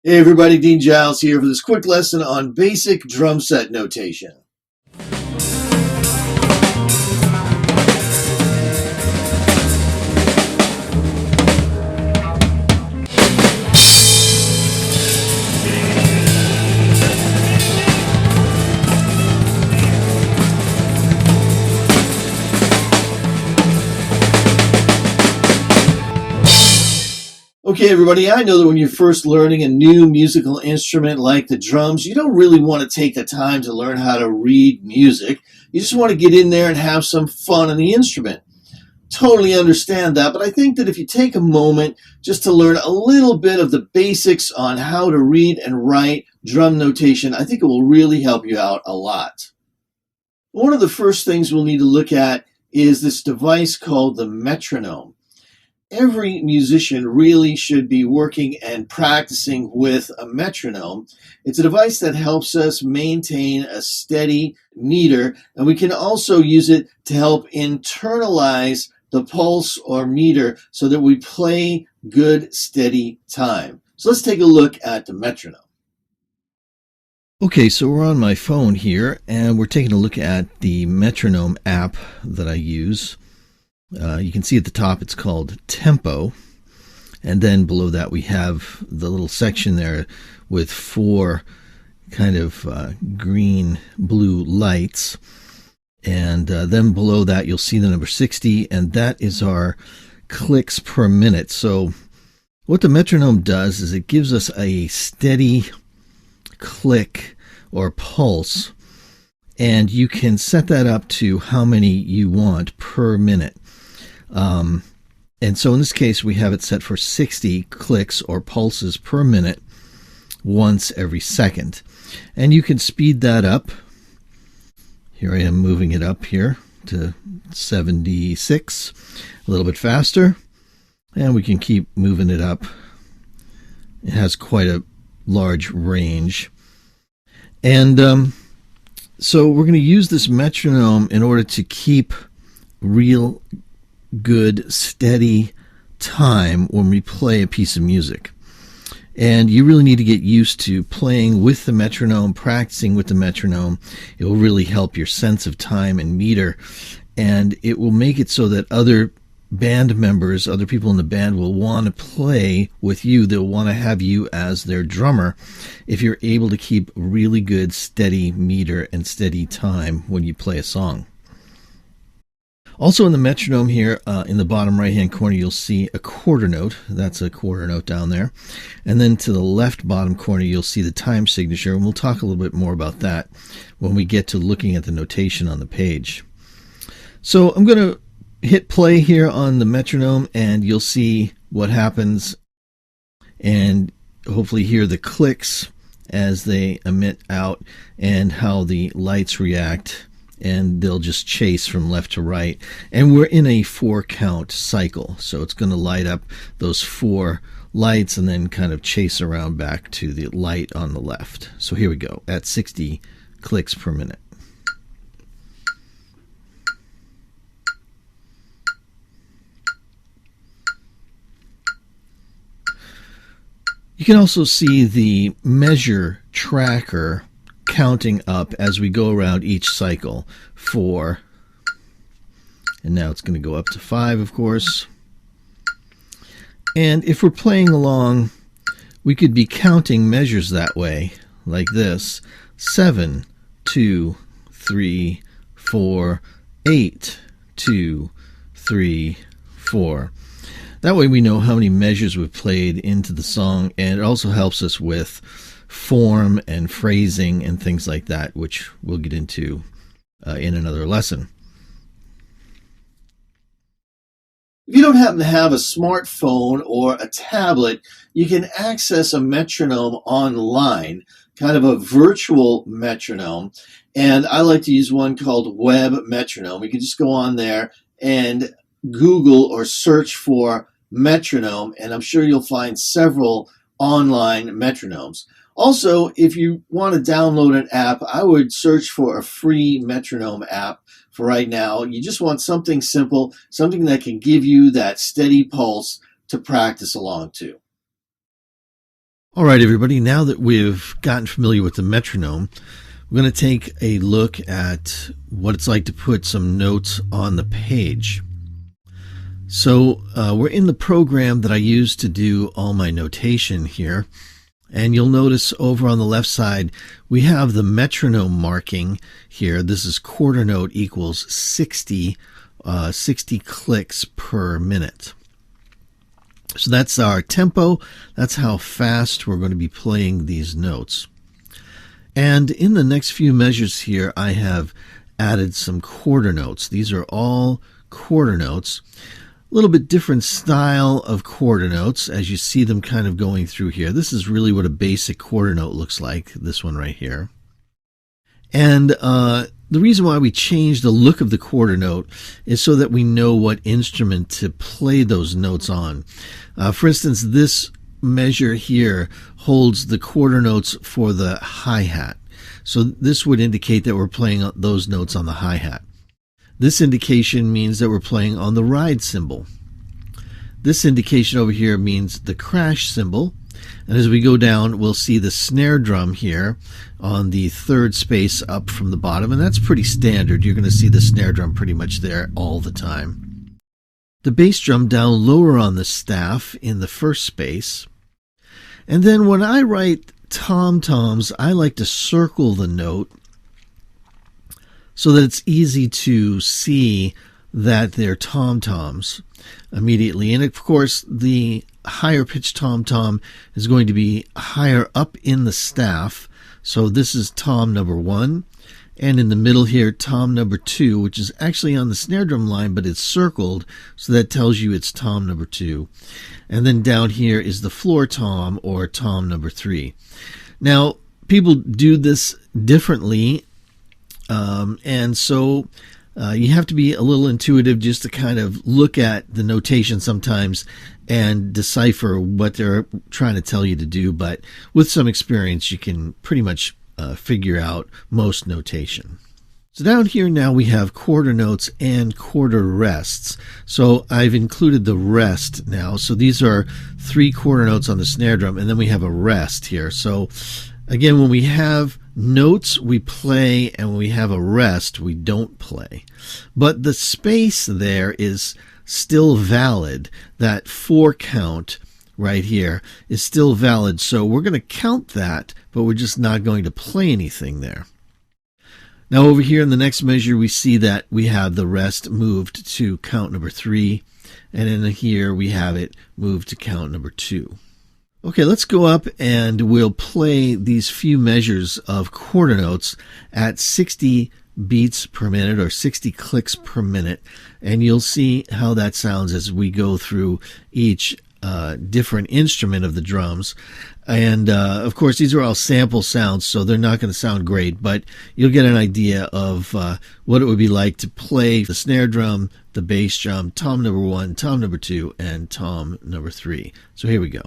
Hey everybody, Dean Giles here for this quick lesson on basic drum set notation. Okay everybody, I know that when you're first learning a new musical instrument like the drums, you don't really want to take the time to learn how to read music. You just want to get in there and have some fun on the instrument. Totally understand that, but I think that if you take a moment just to learn a little bit of the basics on how to read and write drum notation, I think it will really help you out a lot. One of the first things we'll need to look at is this device called the metronome. Every musician really should be working and practicing with a metronome. It's a device that helps us maintain a steady meter, and we can also use it to help internalize the pulse or meter so that we play good, steady time. So let's take a look at the metronome. Okay, so we're on my phone here, and we're taking a look at the metronome app that I use. You can see at the top it's called Tempo, and then below that we have the little section there with four kind of green blue lights, and then below that you'll see the number 60, and that is our clicks per minute. So what the metronome does is it gives us a steady click or pulse, and you can set that up to how many you want per minute. And so in this case, we have it set for 60 clicks or pulses per minute once every second. And you can speed that up. Here I am moving it up here to 76, a little bit faster. And we can keep moving it up. It has quite a large range. And so we're going to use this metronome in order to keep real good, steady time when we play a piece of music. And you really need to get used to playing with the metronome, practicing with the metronome. It will really help your sense of time and meter, and it will make it so that other band members, other people in the band will want to play with you. They'll want to have you as their drummer if you're able to keep really good, steady meter and steady time when you play a song. Also in the metronome here, in the bottom right-hand corner, you'll see a quarter note. That's a quarter note down there. And then to the left bottom corner, you'll see the time signature, and we'll talk a little bit more about that when we get to looking at the notation on the page. So I'm going to hit play here on the metronome, and you'll see what happens, and hopefully hear the clicks as they emit out and how the lights react, and they'll just chase from left to right. And we're in a 4-count cycle, so it's going to light up those 4 lights and then kind of chase around back to the light on the left. So here we go at 60 clicks per minute. You can also see the measure tracker counting up as we go around each cycle. 4, and now it's going to go up to 5, of course. And if we're playing along, we could be counting measures that way, like this: 7, 2, 3, 4, 8, 2, 3, 4. That way we know how many measures we've played into the song, and it also helps us with form and phrasing and things like that, which we'll get into in another lesson. If you don't happen to have a smartphone or a tablet, you can access a metronome online, kind of a virtual metronome. And I like to use one called Web Metronome. You can just go on there and Google or search for metronome, and I'm sure you'll find several online metronomes. Also, if you want to download an app, I would search for a free metronome app for right now. You just want something simple, something that can give you that steady pulse to practice along to. All right, everybody, now that we've gotten familiar with the metronome, we're going to take a look at what it's like to put some notes on the page. So we're in the program that I use to do all my notation here. And you'll notice over on the left side, we have the metronome marking here. This is quarter note equals 60 clicks per minute. So that's our tempo. That's how fast we're going to be playing these notes. And in the next few measures here, I have added some quarter notes. These are all quarter notes. A little bit different style of quarter notes as you see them kind of going through here. This is really what a basic quarter note looks like, this one right here. And the reason why we changed the look of the quarter note is so that we know what instrument to play those notes on. For instance, this measure here holds the quarter notes for the hi-hat. So this would indicate that we're playing those notes on the hi-hat. This indication means that we're playing on the ride cymbal. This indication over here means the crash cymbal. And as we go down, we'll see the snare drum here on the third space up from the bottom. And that's pretty standard. You're going to see the snare drum pretty much there all the time. The bass drum down lower on the staff in the first space. And then when I write tom-toms, I like to circle the note so that it's easy to see that they're tom-toms immediately. And of course, the higher pitched tom-tom is going to be higher up in the staff. So this is tom number 1. And in the middle here, tom number 2, which is actually on the snare drum line, but it's circled. So that tells you it's tom number 2. And then down here is the floor tom, or tom number 3. Now, people do this differently. And so you have to be a little intuitive just to kind of look at the notation sometimes and decipher what they're trying to tell you to do. But with some experience, you can pretty much figure out most notation. So down here now we have quarter notes and quarter rests. So I've included the rest now. So these are 3 quarter notes on the snare drum, and then we have a rest here. So again, when we have notes, we play, and when we have a rest, we don't play. But the space there is still valid. That 4 count right here is still valid. So we're going to count that, but we're just not going to play anything there. Now over here in the next measure, we see that we have the rest moved to count number 3. And in here, we have it moved to count number 2. Okay, let's go up and we'll play these few measures of quarter notes at 60 beats per minute or 60 clicks per minute. And you'll see how that sounds as we go through each different instrument of the drums. And of course, these are all sample sounds, so they're not going to sound great, but you'll get an idea of what it would be like to play the snare drum, the bass drum, tom number 1, tom number 2, and tom number 3. So here we go.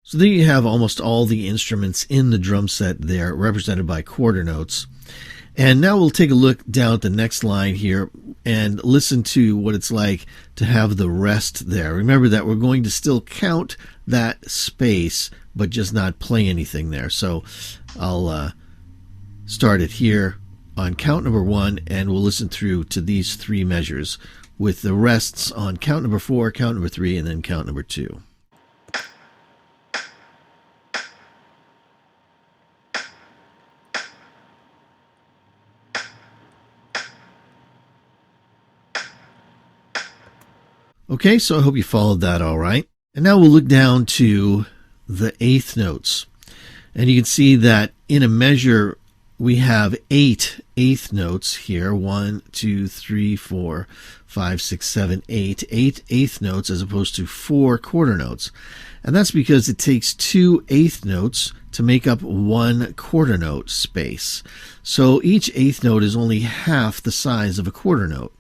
So there you have almost all the instruments in the drum set there represented by quarter notes. And now we'll take a look down at the next line here and listen to what it's like to have the rest there. Remember that we're going to still count that space, but just not play anything there. So I'll start it here on count number 1, and we'll listen through to these 3 measures with the rests on count number 4, count number 3, and then count number 2. Okay, so I hope you followed that all right. And now we'll look down to the eighth notes. And you can see that in a measure, we have 8 eighth notes here. 1, 2, 3, 4, 5, 6, 7, 8. 8 eighth notes as opposed to 4 quarter notes. And that's because it takes 2 eighth notes to make up 1 quarter note space. So each eighth note is only half the size of a quarter note.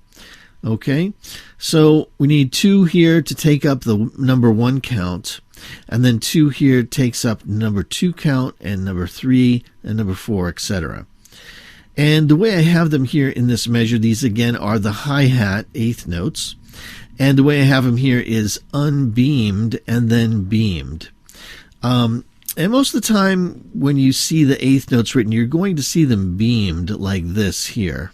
Okay, so we need 2 here to take up the number 1 count, and then 2 here takes up number 2 count, and number 3 and number 4, etc. And the way I have them here in this measure, these again are the hi-hat eighth notes, and the way I have them here is unbeamed and then beamed. And most of the time when you see the eighth notes written, you're going to see them beamed like this here.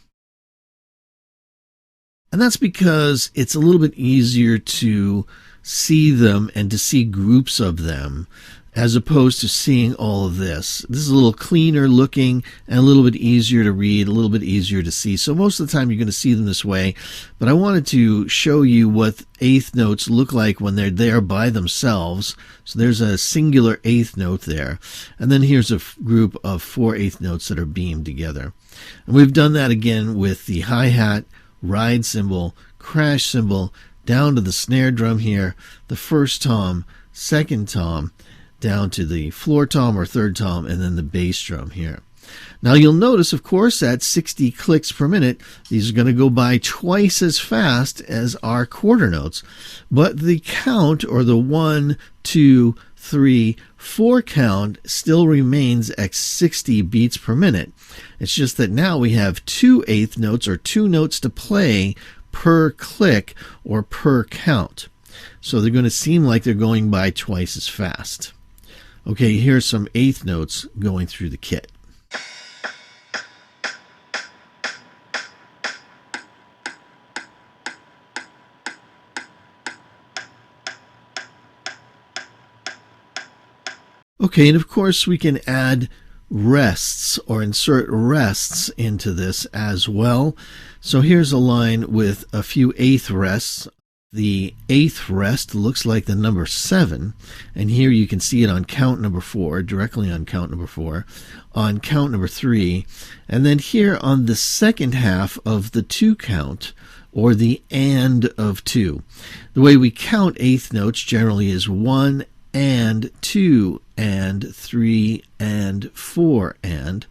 And that's because it's a little bit easier to see them and to see groups of them as opposed to seeing all of this. This is a little cleaner looking and a little bit easier to read, a little bit easier to see. So most of the time you're going to see them this way, but I wanted to show you what eighth notes look like when they're there by themselves. So there's a singular eighth note there. And then here's a group of 4 eighth notes that are beamed together. And we've done that again with the hi-hat, ride cymbal, crash cymbal, down to the snare drum here, the first tom, second tom, down to the floor tom or third tom, and then the bass drum here. Now you'll notice, of course, at 60 clicks per minute, these are going to go by twice as fast as our quarter notes. But the count, or the 1, 2, 3, 4 count, still remains at 60 beats per minute. It's just that now we have 2 eighth notes, or 2 notes to play per click or per count. So they're going to seem like they're going by twice as fast. Okay, here's some eighth notes going through the kit. Okay, and of course we can add rests or insert rests into this as well. So here's a line with a few eighth rests. The eighth rest looks like the number 7, and here you can see it on count number 4, directly on count number 4, on count number 3, and then here on the second half of the 2 count, or the and of 2. The way we count eighth notes generally is 1 and 2 and 3 and 4 and.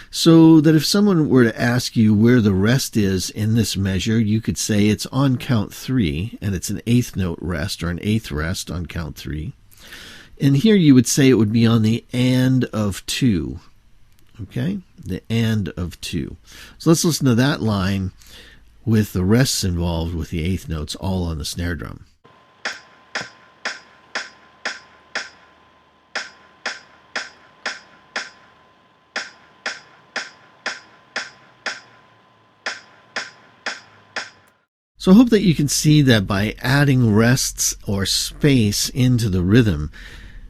So that if someone were to ask you where the rest is in this measure, you could say it's on count 3, and it's an eighth note rest or an eighth rest on count 3. And here you would say it would be on the and of 2. Okay, the and of 2. So let's listen to that line with the rests involved with the eighth notes all on the snare drum. So I hope that you can see that by adding rests or space into the rhythm,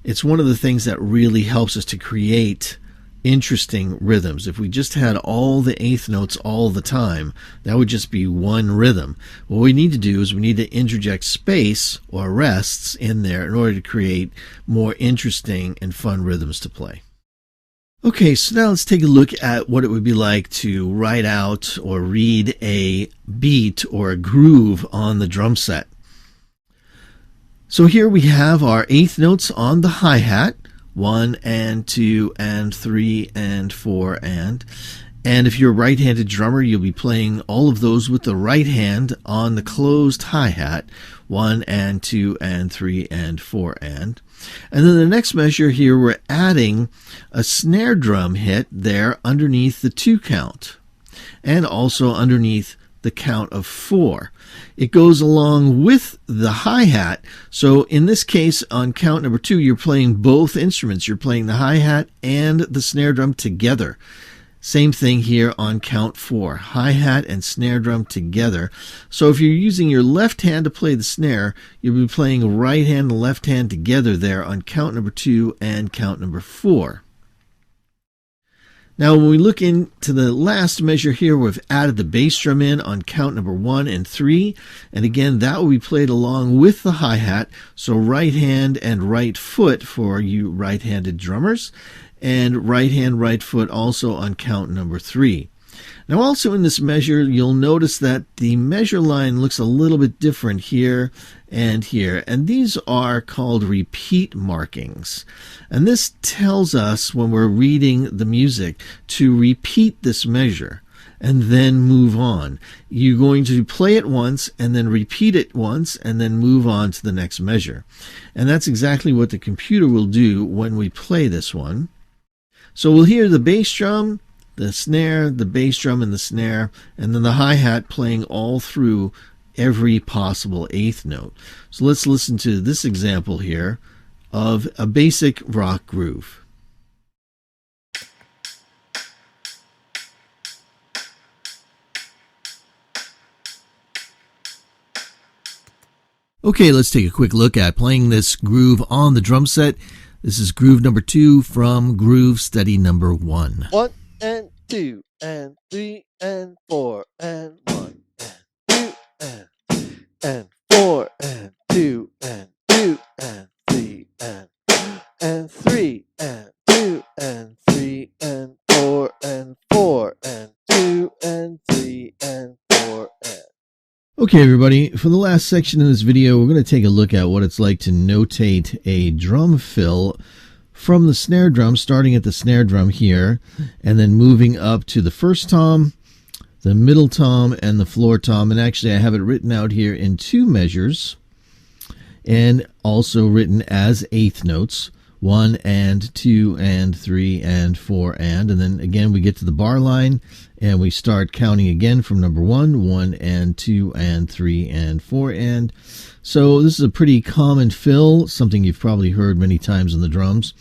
it's one of the things that really helps us to create interesting rhythms. If we just had all the eighth notes all the time, that would just be one rhythm. What we need to do is we need to interject space or rests in there in order to create more interesting and fun rhythms to play. Okay, so now let's take a look at what it would be like to write out or read a beat or a groove on the drum set. So here we have our eighth notes on the hi-hat, 1 and 2 and 3 and 4 and if you're a right-handed drummer, you'll be playing all of those with the right hand on the closed hi-hat, 1 and 2 and 3 and 4 and then the next measure here, we're adding a snare drum hit there underneath the 2 count and also underneath the count of 4. It goes along with the hi-hat. So in this case, on count number 2, you're playing both instruments. You're playing the hi-hat and the snare drum together. Same thing here on count 4, hi-hat and snare drum together. So if you're using your left hand to play the snare, you'll be playing right hand and left hand together there on count number 2 and count number 4. Now when we look into the last measure here, we've added the bass drum in on count number 1 and 3. And again, that will be played along with the hi-hat. So right hand and right foot for you right-handed drummers. And right hand, right foot also on count number 3. Now also in this measure, you'll notice that the measure line looks a little bit different here and here. And these are called repeat markings. And this tells us when we're reading the music to repeat this measure. and then move on. You're going to play it once and then repeat it once and then move on to the next measure. And that's exactly what the computer will do when we play this one. So we'll hear the bass drum, the snare, the bass drum, and the snare, and then the hi-hat playing all through every possible eighth note. So let's listen to this example here of a basic rock groove. Okay, let's take a quick look at playing this groove on the drum set. This is groove number 2 from groove study number 1. 1 and 2 and 3 and 4 and 1 and 2 and 4 and 2 and 2 and 3 and 3 and 2 and 3 and 4 and 4 and 2 and 3 and 4 and. Okay, everybody, for the last section of this video, we're going to take a look at what it's like to notate a drum fill from the snare drum, starting at the snare drum here, and then moving up to the first tom, the middle tom, and the floor tom. And actually, I have it written out here in 2 measures, and also written as eighth notes, 1 and 2 and 3 and 4 and then again we get to the bar line and we start counting again from number 1, 1 and 2 and 3 and 4 and. So this is a pretty common fill, something you've probably heard many times on the drums.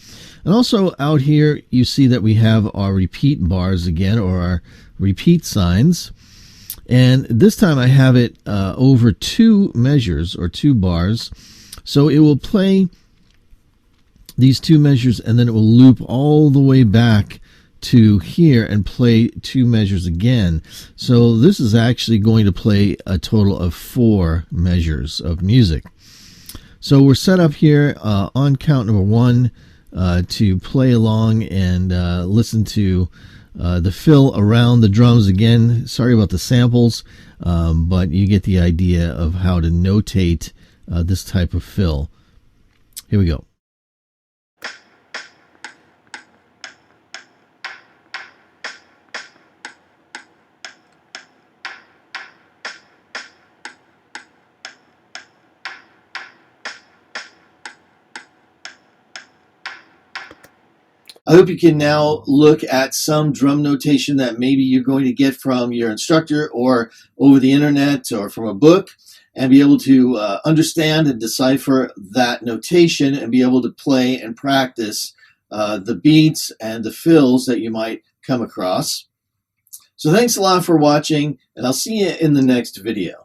And also out here you see that we have our repeat bars again, or our repeat signs. And this time I have it over 2 measures or 2 bars. So it will play these 2 measures and then it will loop all the way back to here and play 2 measures again. So this is actually going to play a total of 4 measures of music. So we're set up here on count number 1 to play along and listen to the fill around the drums again. Sorry about the samples, but you get the idea of how to notate this type of fill. Here we go. I hope you can now look at some drum notation that maybe you're going to get from your instructor or over the internet or from a book, and be able to understand and decipher that notation and be able to play and practice the beats and the fills that you might come across. So thanks a lot for watching, and I'll see you in the next video.